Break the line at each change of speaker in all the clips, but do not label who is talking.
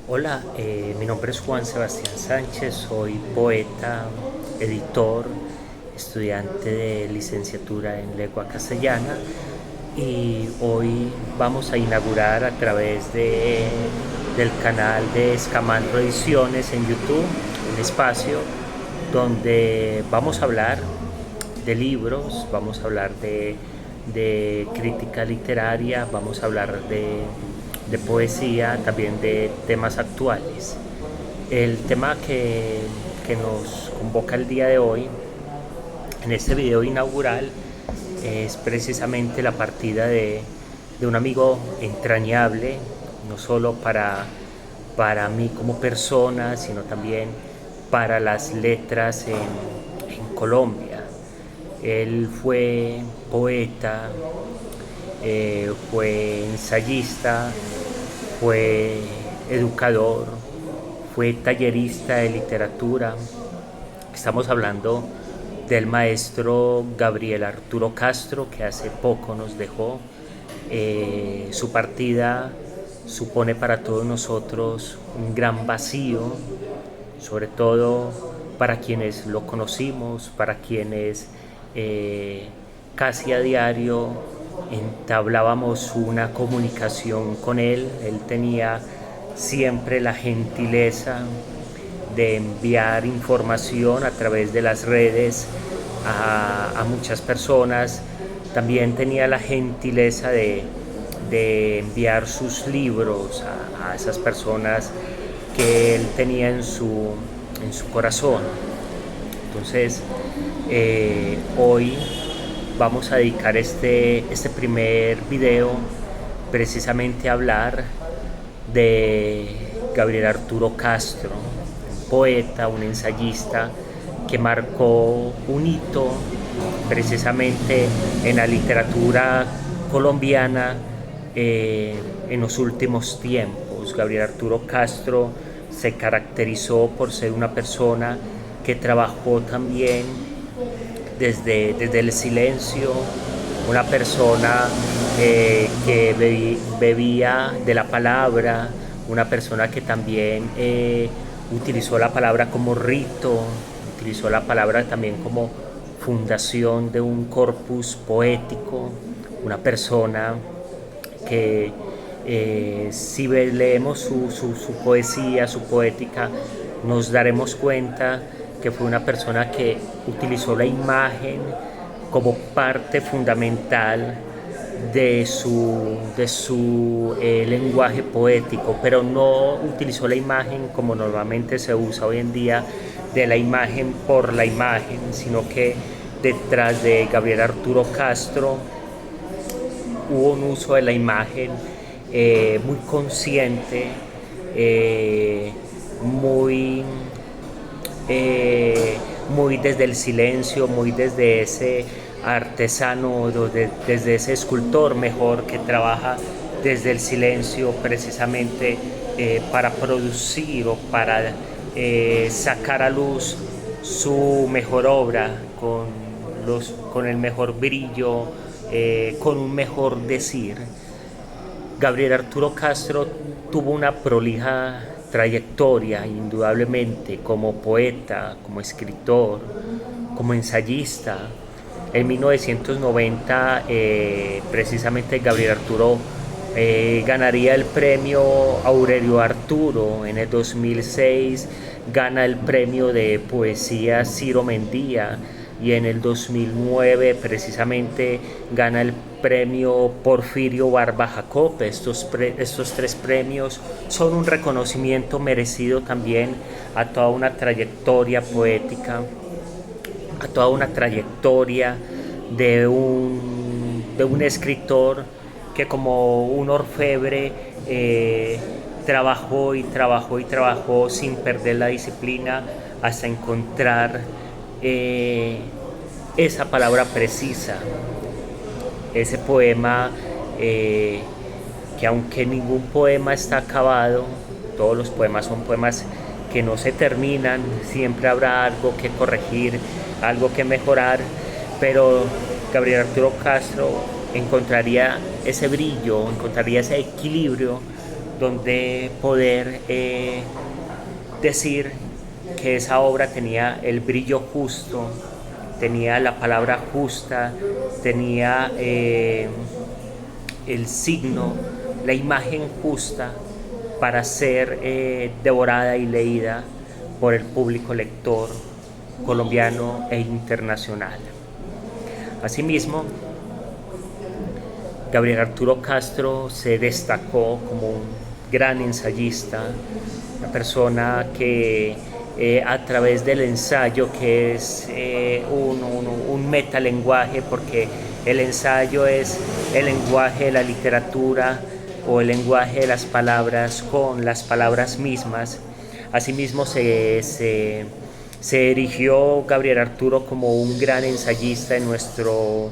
Hola, mi nombre es Juan Sebastián Sánchez, soy poeta, editor, estudiante de licenciatura en lengua castellana y hoy vamos a inaugurar a través del canal de Escamandro Ediciones en YouTube un espacio donde vamos a hablar de libros, vamos a hablar de crítica literaria, vamos a hablar de poesía, también de temas actuales. El tema que nos convoca el día de hoy, en este video inaugural, es precisamente la partida de un amigo entrañable, no solo para mí como persona, sino también para las letras en Colombia. Él fue poeta, fue ensayista, fue educador, fue tallerista de literatura. Estamos hablando del maestro Gabriel Arturo Castro, que hace poco nos dejó. Su partida supone para todos nosotros un gran vacío, sobre todo para quienes lo conocimos, para quienes casi a diario entablábamos una comunicación con él. Él tenía siempre la gentileza de enviar información a través de las redes a muchas personas. También tenía la gentileza de enviar sus libros a esas personas que él tenía en su corazón. Entonces, hoy vamos a dedicar este primer video precisamente a hablar de Gabriel Arturo Castro, un poeta, un ensayista que marcó un hito precisamente en la literatura colombiana en los últimos tiempos. Gabriel Arturo Castro se caracterizó por ser una persona que trabajó también desde el silencio, una persona bebía de la palabra, una persona que también utilizó la palabra como rito, utilizó la palabra también como fundación de un corpus poético, una persona que si leemos su poesía, su poética, nos daremos cuenta que fue una persona que utilizó la imagen como parte fundamental de su lenguaje poético, pero no utilizó la imagen como normalmente se usa hoy en día, de la imagen por la imagen, sino que detrás de Gabriel Arturo Castro hubo un uso de la imagen muy consciente, eh, muy, muy desde el silencio, muy desde ese artesano, desde ese escultor mejor que trabaja desde el silencio precisamente para producir o para sacar a luz su mejor obra con el mejor brillo, con un mejor decir. Gabriel Arturo Castro tuvo una prolija trayectoria, indudablemente, como poeta, como escritor, como ensayista. En 1990, precisamente Gabriel Arturo ganaría el premio Aurelio Arturo. En el 2006 gana el premio de poesía Ciro Mendía y en el 2009 precisamente gana el premio Porfirio Barba Jacob. Estos tres premios son un reconocimiento merecido también a toda una trayectoria poética, a toda una trayectoria de un escritor que como un orfebre trabajó y trabajó y trabajó sin perder la disciplina hasta encontrar esa palabra precisa, ese poema que aunque ningún poema está acabado, todos los poemas son poemas que no se terminan, siempre habrá algo que corregir, algo que mejorar, pero Gabriel Arturo Castro encontraría ese brillo, encontraría ese equilibrio donde poder decir que esa obra tenía el brillo justo, tenía la palabra justa, tenía el signo, la imagen justa para ser devorada y leída por el público lector colombiano e internacional. Asimismo, Gabriel Arturo Castro se destacó como un gran ensayista, una persona que a través del ensayo, que es un metalenguaje, porque el ensayo es el lenguaje de la literatura o el lenguaje de las palabras con las palabras mismas. Asimismo se erigió Gabriel Arturo como un gran ensayista en nuestro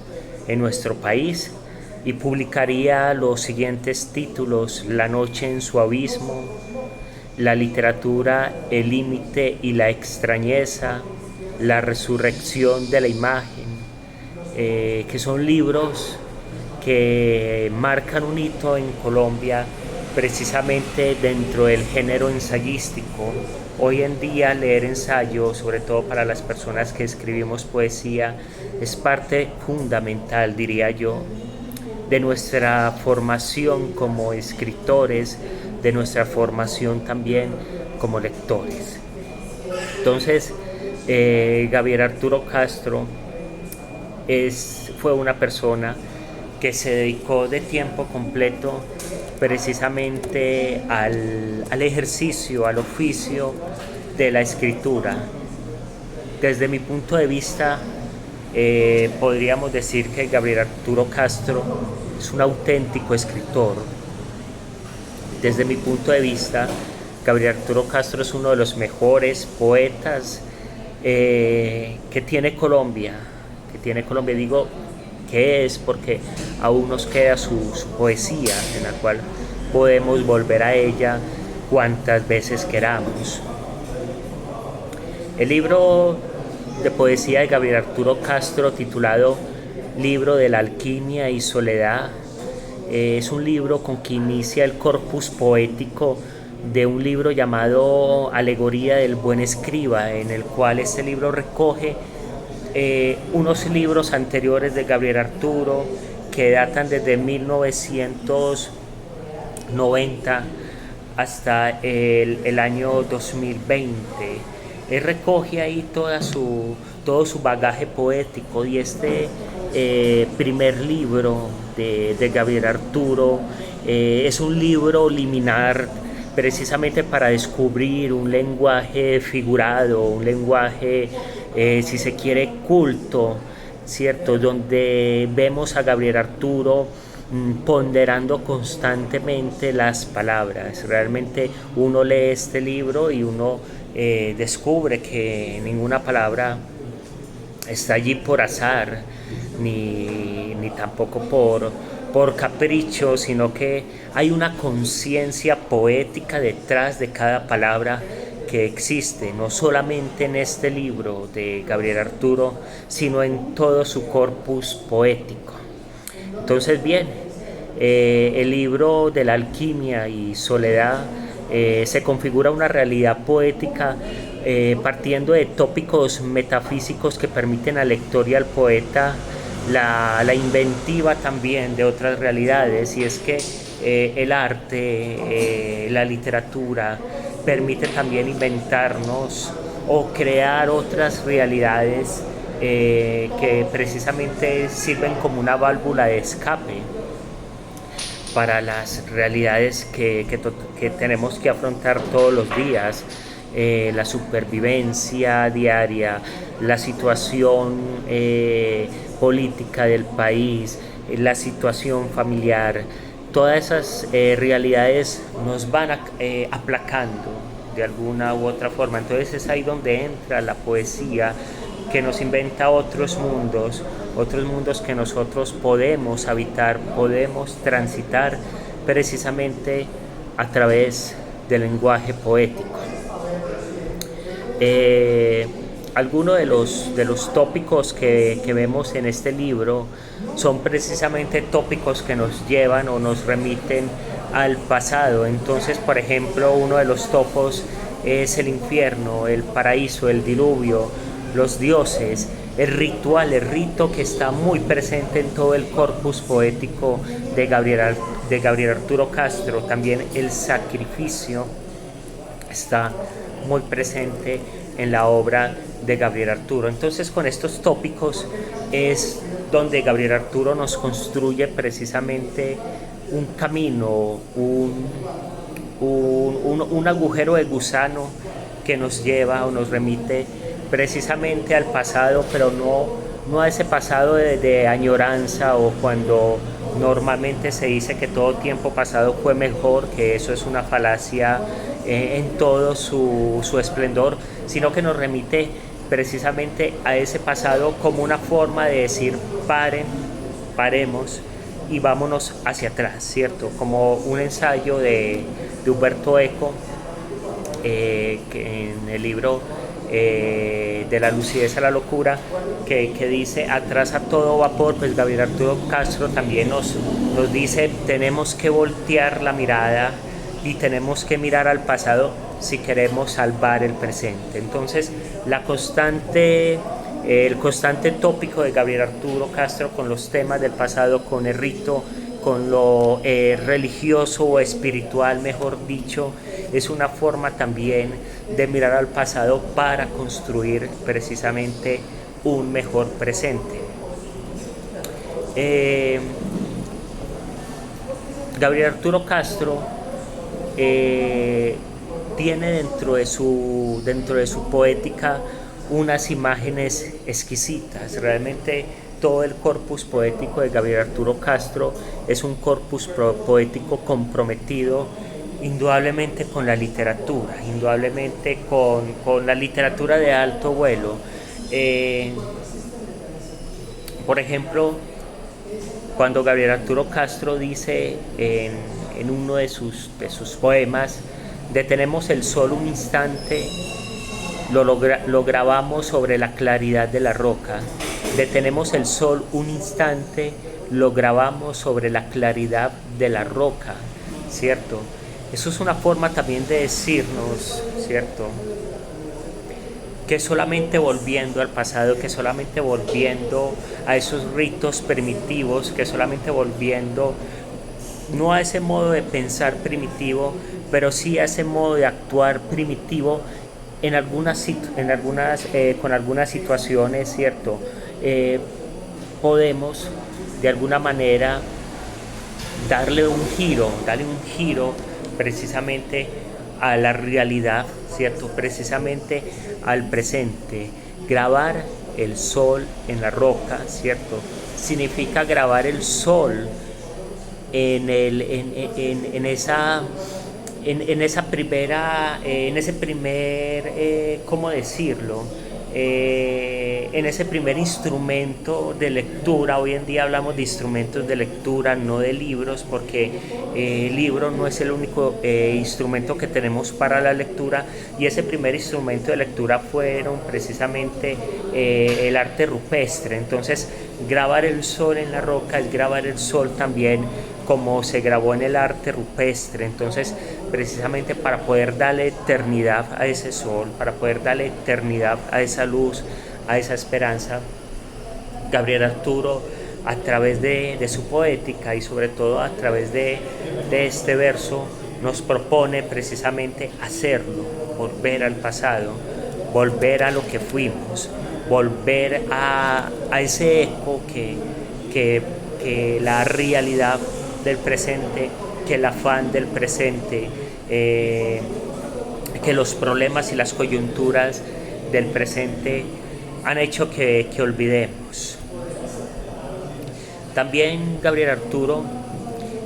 país y publicaría los siguientes títulos: La noche en su abismo, La literatura, el límite y la extrañeza, La resurrección de la imagen, que son libros que marcan un hito en Colombia precisamente dentro del género ensayístico. Hoy en día leer ensayo, sobre todo para las personas que escribimos poesía, es parte fundamental, diría yo, de nuestra formación como escritores, de nuestra formación también como lectores. Entonces, Gabriel Arturo Castro fue una persona que se dedicó de tiempo completo precisamente al ejercicio, al oficio de la escritura. Desde mi punto de vista, podríamos decir que Gabriel Arturo Castro es un auténtico escritor. Desde mi punto de vista, Gabriel Arturo Castro es uno de los mejores poetas que tiene Colombia. Digo que es porque aún nos queda su poesía, en la cual podemos volver a ella cuantas veces queramos. El libro de poesía de Gabriel Arturo Castro, titulado Libro de la Alquimia y Soledad, es un libro con que inicia el corpus poético de un libro llamado Alegoría del Buen Escriba, en el cual este libro recoge unos libros anteriores de Gabriel Arturo que datan desde 1990 hasta el año 2020. Él recoge ahí todo su bagaje poético, y este primer libro de Gabriel Arturo es un libro liminar precisamente para descubrir un lenguaje figurado, un lenguaje, si se quiere, culto, ¿cierto? Donde vemos a Gabriel Arturo ponderando constantemente las palabras. Realmente uno lee este libro y uno descubre que ninguna palabra está allí por azar, ni tampoco por capricho, sino que hay una conciencia poética detrás de cada palabra que existe, no solamente en este libro de Gabriel Arturo, sino en todo su corpus poético. Entonces, bien, el libro de la alquimia y soledad se configura una realidad poética partiendo de tópicos metafísicos que permiten al lector y al poeta la inventiva también de otras realidades, y es que el arte, la literatura, permite también inventarnos o crear otras realidades que precisamente sirven como una válvula de escape para las realidades que tenemos que afrontar todos los días. La supervivencia diaria, la situación política del país, la situación familiar, todas esas realidades nos van aplacando de alguna u otra forma. Entonces es ahí donde entra la poesía, que nos inventa otros mundos que nosotros podemos habitar, podemos transitar precisamente a través del lenguaje poético. Algunos de los tópicos que vemos en este libro son precisamente tópicos que nos llevan o nos remiten al pasado. Entonces, por ejemplo, uno de los topos es el infierno, el paraíso, el diluvio, los dioses, el ritual, el rito que está muy presente en todo el corpus poético de Gabriel Arturo Castro. También el sacrificio está muy presente en la obra de Gabriel Arturo. Entonces, con estos tópicos es donde Gabriel Arturo nos construye precisamente un camino, un agujero de gusano que nos lleva o nos remite precisamente al pasado, pero no a ese pasado de añoranza, o cuando normalmente se dice que todo tiempo pasado fue mejor, que eso es una falacia en todo su esplendor, sino que nos remite precisamente a ese pasado como una forma de decir paremos y vámonos hacia atrás, ¿cierto? Como un ensayo de Humberto Eco, que en el libro de la lucidez a la locura, que dice atrás a todo vapor. Pues Gabriel Arturo Castro también nos dice tenemos que voltear la mirada y tenemos que mirar al pasado si queremos salvar el presente. Entonces el constante tópico de Gabriel Arturo Castro con los temas del pasado, con el rito, con lo religioso o espiritual, mejor dicho, es una forma también de mirar al pasado para construir precisamente un mejor presente. Gabriel Arturo Castro tiene dentro de su poética unas imágenes exquisitas. Realmente todo el corpus poético de Gabriel Arturo Castro es un corpus poético comprometido indudablemente con la literatura, indudablemente con la literatura de alto vuelo. Por ejemplo, cuando Gabriel Arturo Castro dice en uno de sus poemas, detenemos el sol un instante, lo grabamos sobre la claridad de la roca. Detenemos el sol un instante, lo grabamos sobre la claridad de la roca, ¿cierto? Eso es una forma también de decirnos, ¿cierto?, que solamente volviendo al pasado, que solamente volviendo a esos ritos primitivos, que solamente volviendo no a ese modo de pensar primitivo, pero sí a ese modo de actuar primitivo con algunas situaciones, ¿cierto? Podemos de alguna manera darle un giro precisamente a la realidad, ¿cierto? Precisamente al presente. Grabar el sol en la roca, ¿cierto? Significa grabar el sol en ese primer, ¿cómo decirlo? En ese primer instrumento de lectura. Hoy en día hablamos de instrumentos de lectura, no de libros, porque el libro no es el único instrumento que tenemos para la lectura, y ese primer instrumento de lectura fueron precisamente el arte rupestre. Entonces, grabar el sol en la roca es grabar el sol también como se grabó en el arte rupestre. Entonces, precisamente para poder darle eternidad a ese sol, para poder darle eternidad a esa luz, a esa esperanza, Gabriel Arturo, a través de su poética y sobre todo a través de este verso, nos propone precisamente hacerlo, volver al pasado, volver a lo que fuimos, volver a ese eco que la realidad del presente, que el afán del presente, que los problemas y las coyunturas del presente han hecho que olvidemos. También Gabriel Arturo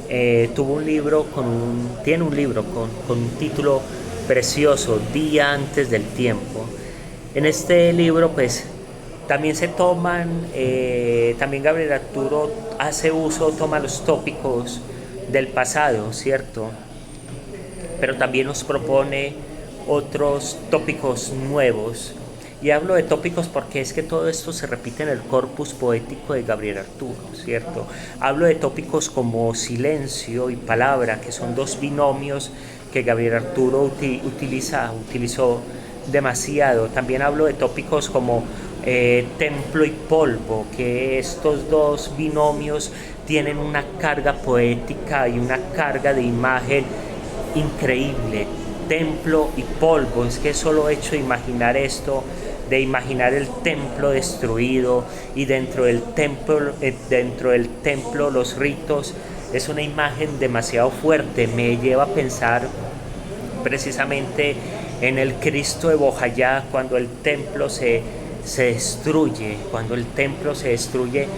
tiene un libro con un título precioso, Día antes del tiempo. En este libro pues también también Gabriel Arturo toma los tópicos del pasado, ¿cierto? Pero también nos propone otros tópicos nuevos Y hablo de tópicos porque es que todo esto se repite en el corpus poético de Gabriel Arturo, ¿cierto? Hablo de tópicos como silencio y palabra, que son dos binomios que Gabriel Arturo utilizó demasiado. También hablo de tópicos como templo y polvo, que estos dos binomios tienen una carga poética y una carga de imagen increíble. Templo y polvo, es que solo hecho de imaginar esto, de imaginar el templo destruido y dentro del templo los ritos, es una imagen demasiado fuerte. Me lleva a pensar precisamente en el Cristo de Bojayá, cuando el templo se destruye, cuando el templo se destruye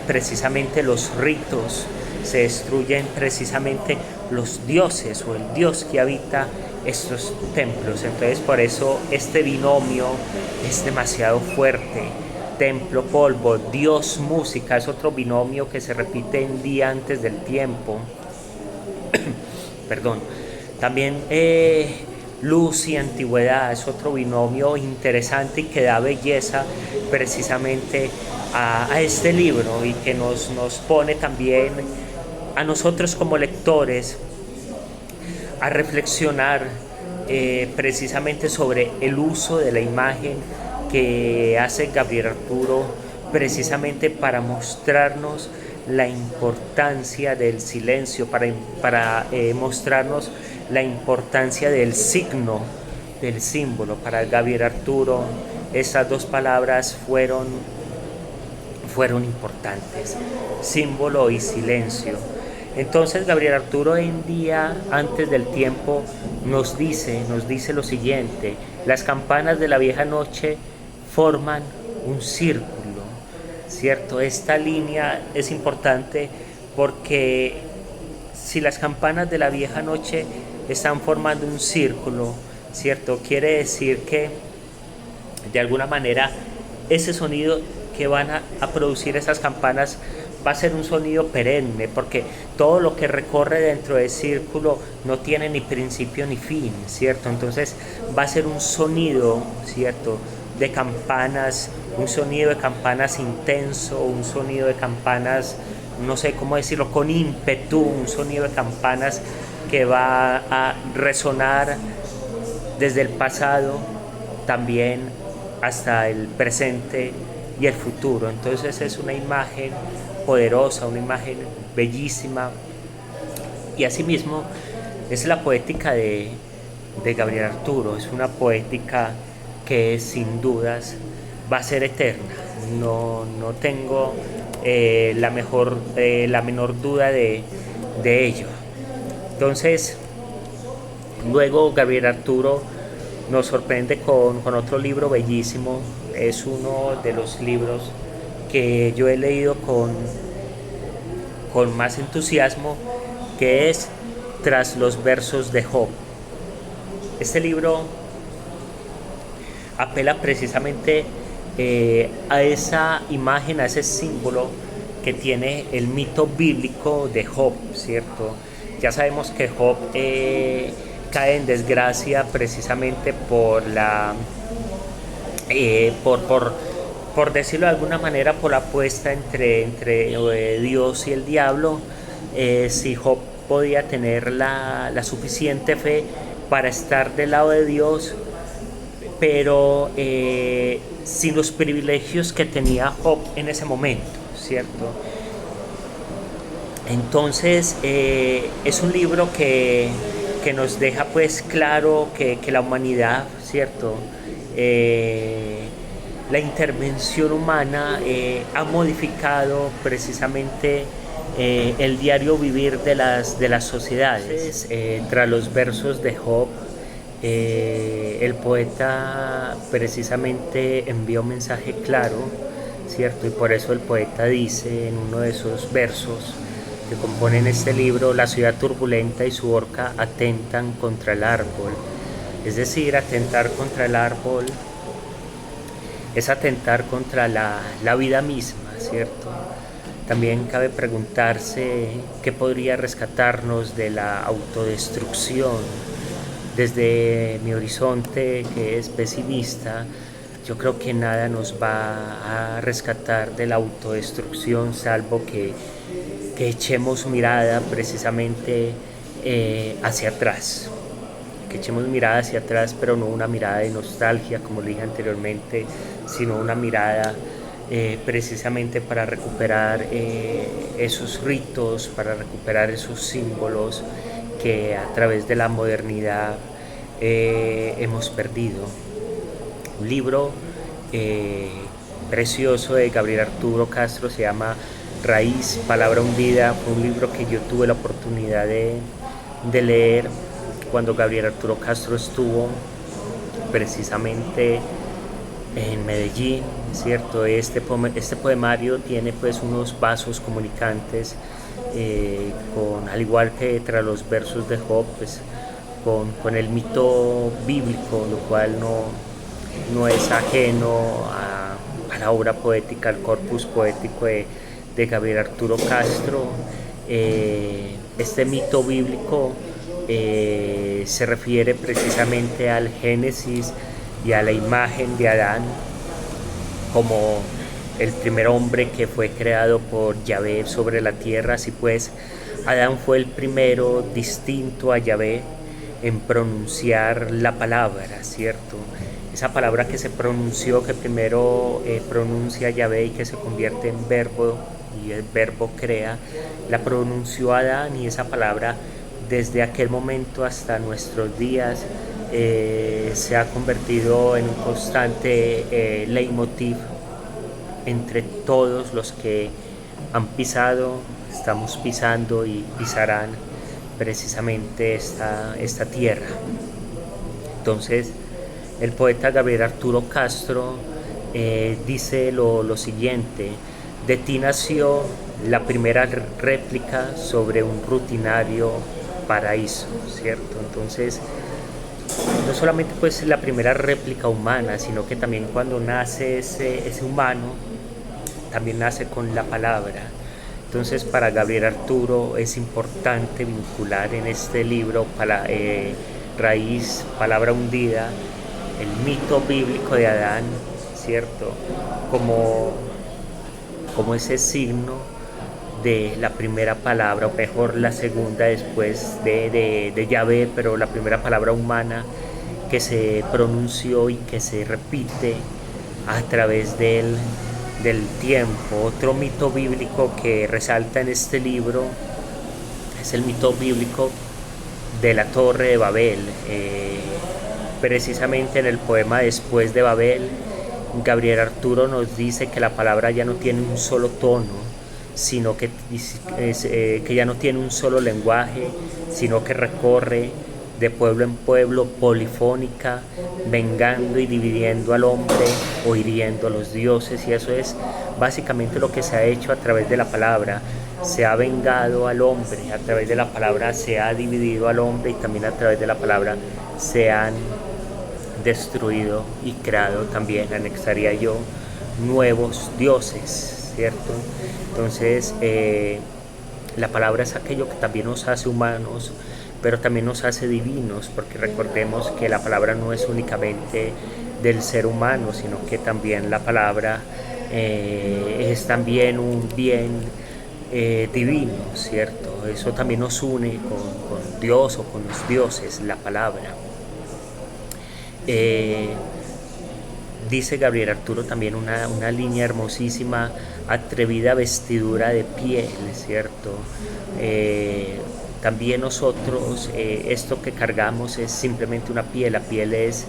precisamente los ritos, se destruyen precisamente los dioses o el Dios que habita estos templos. Entonces por eso este binomio es demasiado fuerte. Templo, polvo, Dios, música, es otro binomio que se repite en día antes del tiempo. Perdón. También luz y antigüedad es otro binomio interesante y que da belleza precisamente a este libro y que nos pone también a nosotros como lectores a reflexionar precisamente sobre el uso de la imagen que hace Gabriel Arturo precisamente para mostrarnos la importancia del silencio, para mostrarnos la importancia del signo, del símbolo. Para Gabriel Arturo esas dos palabras fueron importantes, símbolo y silencio. Entonces Gabriel Arturo hoy en día, antes del tiempo, nos dice lo siguiente: las campanas de la vieja noche forman un círculo, ¿cierto? Esta línea es importante porque si las campanas de la vieja noche están formando un círculo, ¿cierto? Quiere decir que de alguna manera ese sonido que van a producir esas campanas va a ser un sonido perenne, porque todo lo que recorre dentro del círculo no tiene ni principio ni fin, ¿cierto? Entonces va a ser un sonido, ¿cierto?, de campanas, un sonido de campanas intenso, un sonido de campanas, no sé cómo decirlo, con ímpetu, un sonido de campanas que va a resonar desde el pasado también hasta el presente y el futuro. Entonces es una imagen poderosa, una imagen bellísima, y asimismo es la poética de Gabriel Arturo. Es una poética que sin dudas va a ser eterna. No tengo la menor duda de ello. Entonces luego Gabriel Arturo nos sorprende con otro libro bellísimo. Es uno de los libros que yo he leído con más entusiasmo, que es Tras los versos de Job. Este libro apela precisamente a esa imagen, a ese símbolo que tiene el mito bíblico de Job, ¿cierto? Ya sabemos que Job cae en desgracia precisamente por por decirlo de alguna manera, por la apuesta entre Dios y el diablo. Si Job podía tener la suficiente fe para estar del lado de Dios, pero sin los privilegios que tenía Job en ese momento, ¿cierto? Entonces es un libro que nos deja pues claro que la humanidad, ¿cierto?, la intervención humana ha modificado precisamente el diario vivir de las sociedades. Tras los versos de Job, el poeta precisamente envía un mensaje claro, ¿cierto? Y por eso el poeta dice en uno de esos versos que componen este libro: la ciudad turbulenta y su horca atentan contra el árbol. Es decir, atentar contra el árbol es atentar contra la vida misma, ¿cierto? También cabe preguntarse qué podría rescatarnos de la autodestrucción, desde mi horizonte, que es pesimista, yo creo que nada nos va a rescatar de la autodestrucción, salvo que echemos mirada precisamente hacia atrás. Que echemos mirada hacia atrás, pero no una mirada de nostalgia, como le dije anteriormente, sino una mirada precisamente para recuperar esos ritos, para recuperar esos símbolos que a través de la modernidad hemos perdido. Un libro eh, precioso de Gabriel Arturo Castro se llama Raíz, Palabra Hundida. Fue un libro que yo tuve la oportunidad de leer cuando Gabriel Arturo Castro estuvo precisamente en Medellín, ¿cierto? Este poemario tiene pues unos vasos comunicantes, al igual que tras los versos de Job, pues, con el mito bíblico, lo cual no es ajeno a la obra poética, al corpus poético de Gabriel Arturo Castro. Este mito bíblico se refiere precisamente al Génesis y a la imagen de Adán como el primer hombre que fue creado por Yahvé sobre la tierra. Así pues, Adán fue el primero distinto a Yahvé en pronunciar la palabra, ¿cierto? Esa palabra que se pronunció, que primero pronuncia Yahvé y que se convierte en verbo, y el verbo crea, la pronunció Adán, y esa palabra desde aquel momento hasta nuestros días se ha convertido en un constante leitmotiv entre todos los que han pisado, estamos pisando y pisarán precisamente esta tierra. Entonces, el poeta Gabriel Arturo Castro dice lo siguiente: de ti nació la primera réplica sobre un rutinario paraíso, ¿cierto? Entonces, no solamente pues la primera réplica humana, sino que también cuando nace ese humano, también nace con la palabra. Entonces, para Gabriel Arturo es importante vincular en este libro Raíz, Palabra Hundida, el mito bíblico de Adán, ¿cierto? Como ese signo de la primera palabra, o mejor la segunda después de Yahvé, pero la primera palabra humana que se pronunció y que se repite a través del tiempo. Otro mito bíblico que resalta en este libro es el mito bíblico de la Torre de Babel. Precisamente en el poema Después de Babel, Gabriel Arturo nos dice que la palabra ya no tiene un solo tono, sino que ya no tiene un solo lenguaje, sino que recorre de pueblo en pueblo, polifónica, vengando y dividiendo al hombre o hiriendo a los dioses. Y eso es básicamente lo que se ha hecho a través de la palabra. Se ha vengado al hombre, a través de la palabra se ha dividido al hombre, y también a través de la palabra se han destruido y creado también, anexaría yo, nuevos dioses, ¿cierto? Entonces, la palabra es aquello que también nos hace humanos, pero también nos hace divinos, porque recordemos que la palabra no es únicamente del ser humano, sino que también la palabra es también un bien divino, ¿cierto? Eso también nos une con Dios o con los dioses, la palabra. Dice Gabriel Arturo también una línea hermosísima: atrevida vestidura de piel, ¿cierto? También nosotros, esto que cargamos es simplemente una piel. La piel es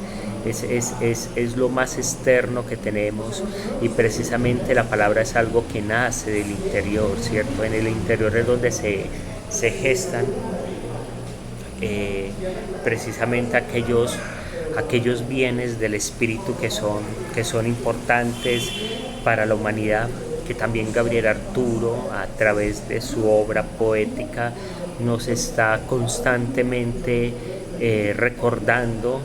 lo más externo que tenemos, y precisamente la palabra es algo que nace del interior, ¿cierto? En el interior es donde se gestan precisamente aquellos bienes del espíritu que son importantes para la humanidad, que también Gabriel Arturo, a través de su obra poética, nos está constantemente recordando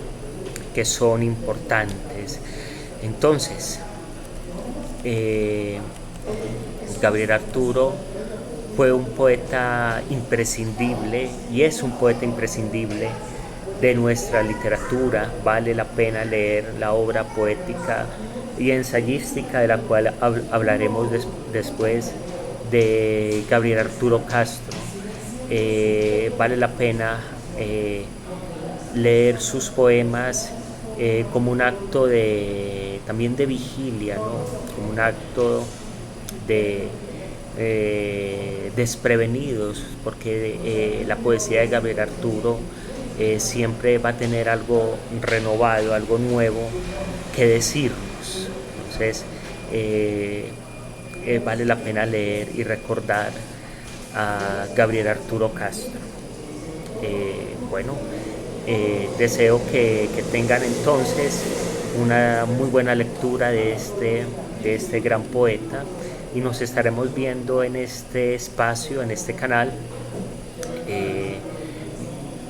que son importantes. Entonces, Gabriel Arturo fue un poeta imprescindible, y es un poeta imprescindible de nuestra literatura. Vale la pena leer la obra poética y ensayística de la cual hablaremos después, de Gabriel Arturo Castro. Vale la pena leer sus poemas como un acto también de vigilia, ¿no? Como un acto de desprevenidos, porque la poesía de Gabriel Arturo siempre va a tener algo renovado, algo nuevo que decirnos. Entonces, vale la pena leer y recordar a Gabriel Arturo Castro. Bueno, deseo que tengan entonces una muy buena lectura de este gran poeta, y nos estaremos viendo en este espacio, en este canal,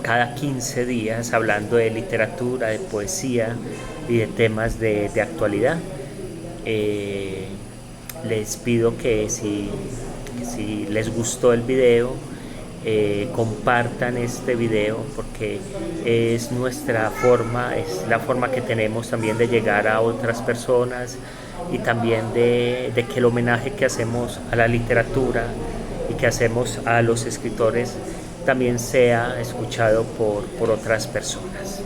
cada 15 días, hablando de literatura, de poesía y de temas de actualidad. Les pido que si les gustó el video, compartan este video, porque es nuestra forma, es la forma que tenemos también de llegar a otras personas, y también de que el homenaje que hacemos a la literatura y que hacemos a los escritores también sea escuchado por otras personas.